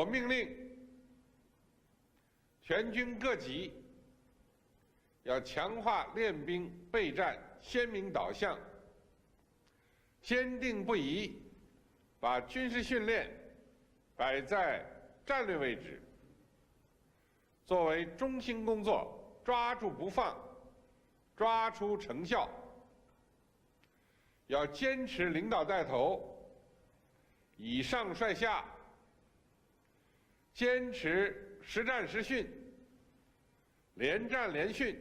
我命令全军各级要强化练兵备战鲜明导向，坚定不移把军事训练摆在战略位置，作为中心工作，抓住不放，抓出成效。要坚持领导带头，以上率下，坚持实战实训，连战连训，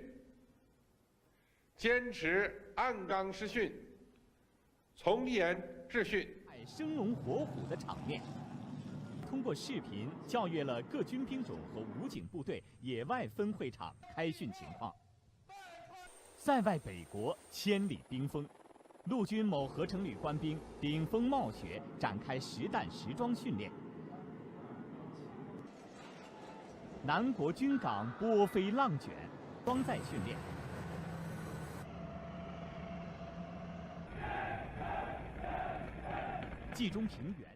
坚持按纲施训，从严治训。生龙活虎的场面，通过视频校阅了各军兵种和武警部队野外分会场开训情况。塞外北国千里冰封，陆军某合成旅官兵顶风冒雪展开实弹实装训练。南国军港波飞浪卷，装载训练。冀中平原。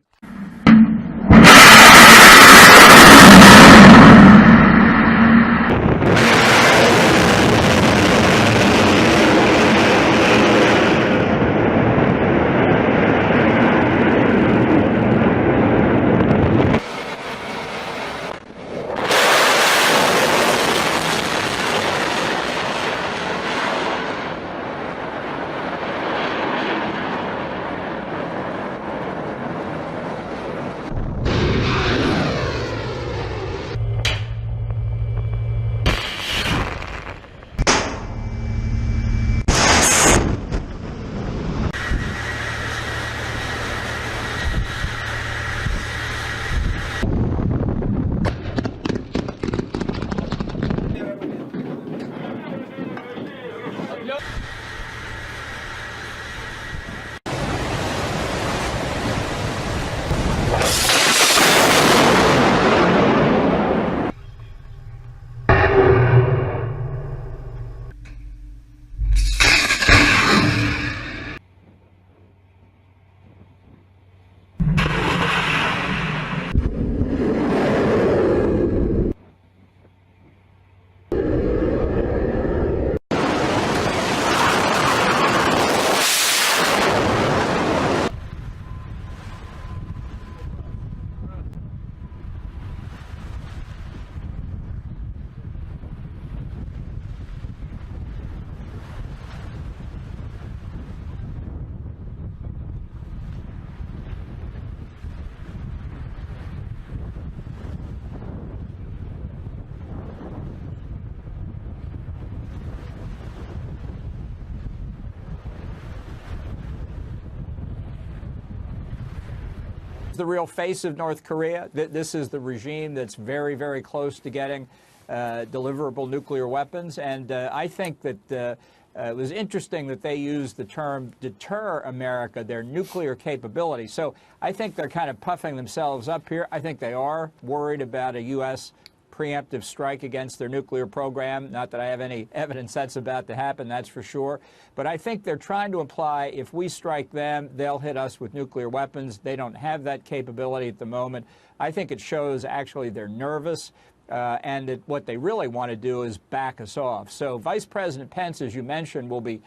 The real face of North Korea. This is the regime that's very, very close to getting deliverable nuclear weapons. And I think that it was interesting that they used the term deter America, their nuclear capability. So I think they're kind of puffing themselves up here. I think they are worried about a U.S. preemptive strike against their nuclear program. Not that I have any evidence that's about to happen, that's for sure. But I think they're trying to imply if we strike them, they'll hit us with nuclear weapons. They don't have that capability at the moment. I think it shows actually they're nervous. And that what they really want to do is back us off. So Vice President Pence, as you mentioned, will be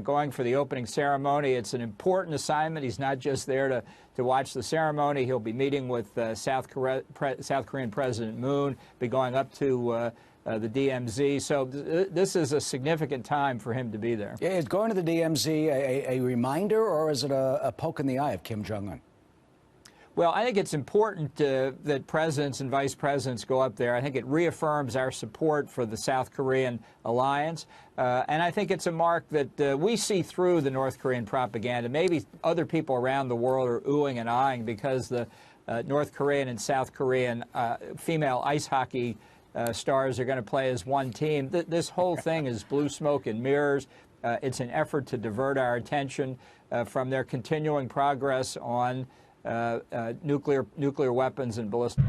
going for the opening ceremony. It's an important assignment. He's not just there to watch the ceremony. He'll be meeting with South Korean President Moon, be going up to the DMZ. So this is a significant time for him to be there. Is going to the DMZ a reminder, or is it a poke in the eye of Kim Jong-un? Well, I think it's important that presidents and vice presidents go up there. I think it reaffirms our support for the South Korean alliance. And I think it's a mark that we see through the North Korean propaganda. Maybe other people around the world are oohing and eyeing because the North Korean and South Korean female ice hockey stars are going to play as one team. This whole thing is blue smoke and mirrors. It's an effort to divert our attention from their continuing progress on nuclear weapons and ballistic.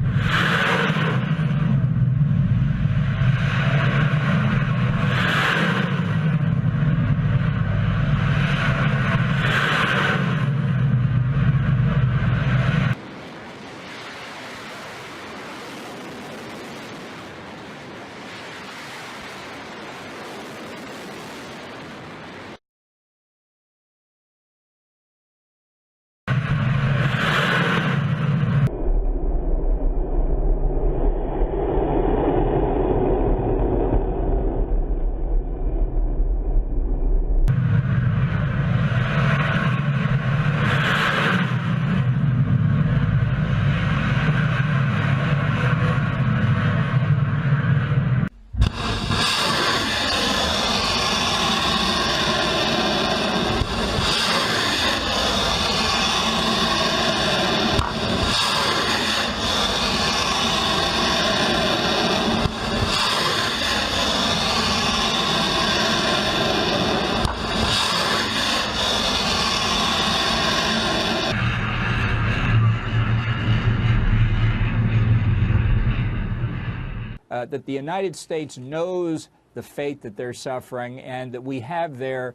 that the United States knows the fate that they're suffering and that we have their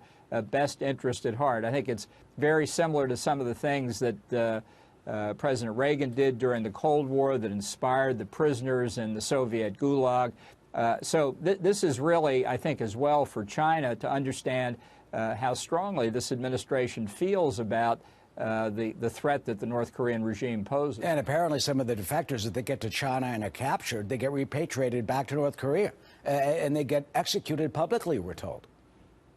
best interest at heart. I think it's very similar to some of the things that President Reagan did during the Cold War that inspired the prisoners in the Soviet Gulag. So this is really, I think, as well for China to understand how strongly this administration feels about the threat that the North Korean regime poses. And apparently some of the defectors, if they get to China and are captured, they get repatriated back to North Korea. And they get executed publicly, we're told.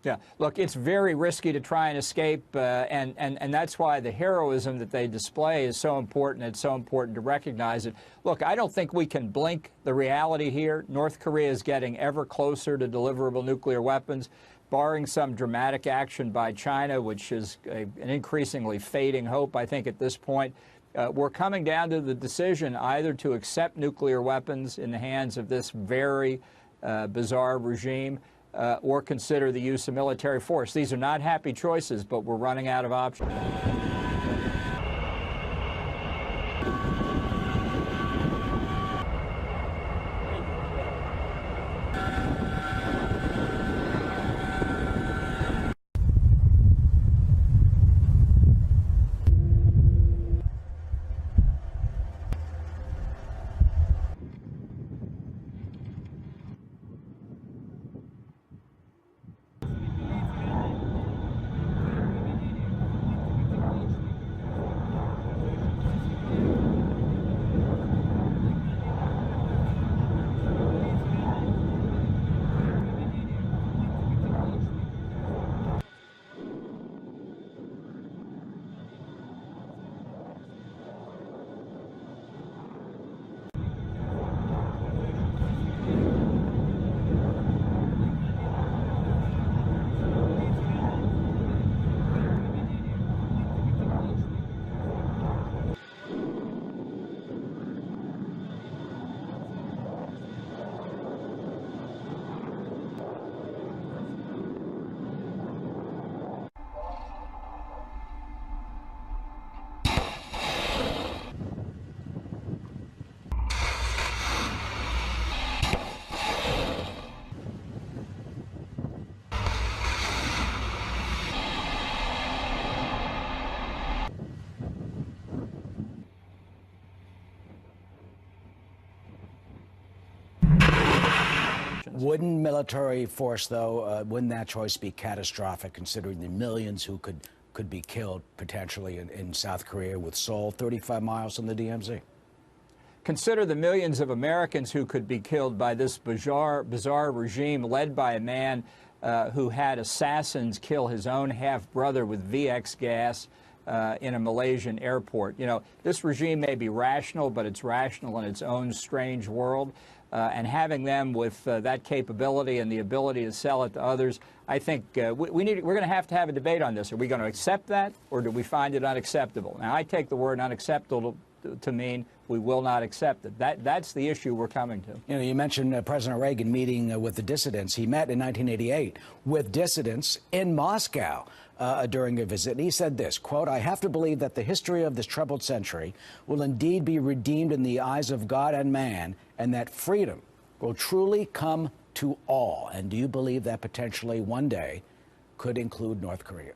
Yeah, look, it's very risky to try and escape, and that's why the heroism that they display is so important. It's so important to recognize it. Look, I don't think we can blink the reality here. North Korea is getting ever closer to deliverable nuclear weapons, barring some dramatic action by China, which is an increasingly fading hope, I think, at this point. We're coming down to the decision either to accept nuclear weapons in the hands of this very bizarre regime, or consider the use of military force. These are not happy choices, but we're running out of options. Wouldn't military force, though, wouldn't that choice be catastrophic, considering the millions who could be killed potentially in South Korea, with Seoul 35 miles from the DMZ? Consider the millions of Americans who could be killed by this bizarre regime led by a man who had assassins kill his own half-brother with VX gas in a Malaysian airport. You know, this regime may be rational, but it's rational in its own strange world. And having them with that capability and the ability to sell it to others, I think we're going to have a debate on this. Are we going to accept that, or do we find it unacceptable? Now, I take the word unacceptable to mean we will not accept it. That's the issue we're coming to. You know, you mentioned President Reagan meeting with the dissidents. He met in 1988 with dissidents in Moscow during a visit. And he said this, quote, "I have to believe that the history of this troubled century will indeed be redeemed in the eyes of God and man, and that freedom will truly come to all." And do you believe that potentially one day could include North Korea?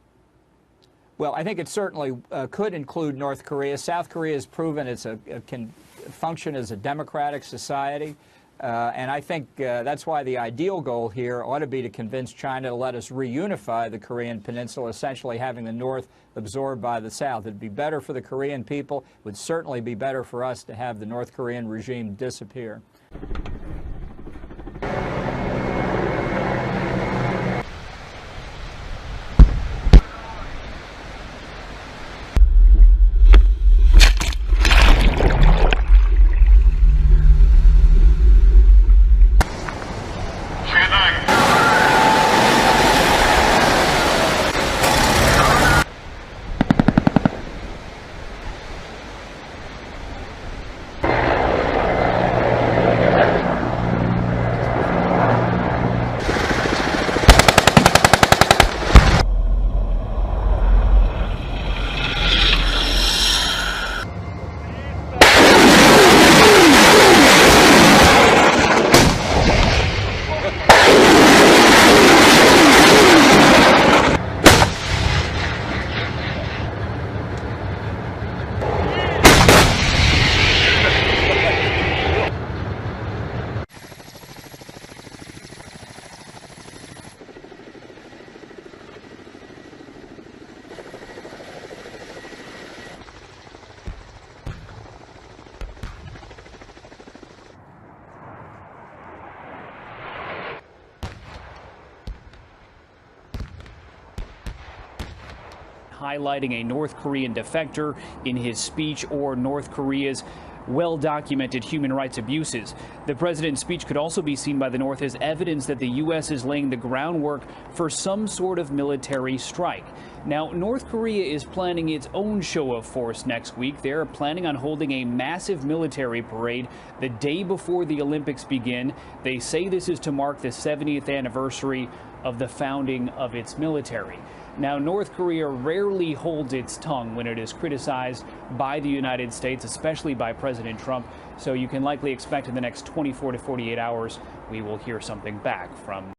Well, I think it certainly could include North Korea. South Korea has proven it can function as a democratic society. And I think that's why the ideal goal here ought to be to convince China to let us reunify the Korean peninsula, essentially having the North absorbed by the South. It'd be better for the Korean people. It would certainly be better for us to have the North Korean regime disappear. highlighting a North Korean defector in his speech or North Korea's well-documented human rights abuses. The president's speech could also be seen by the North as evidence that the U.S. is laying the groundwork for some sort of military strike. Now, North Korea is planning its own show of force next week. They're planning on holding a massive military parade the day before the Olympics begin. They say this is to mark the 70th anniversary of the founding of its military. Now, North Korea rarely holds its tongue when it is criticized by the United States, especially by President Trump. So you can likely expect in the next 24 to 48 hours, we will hear something back from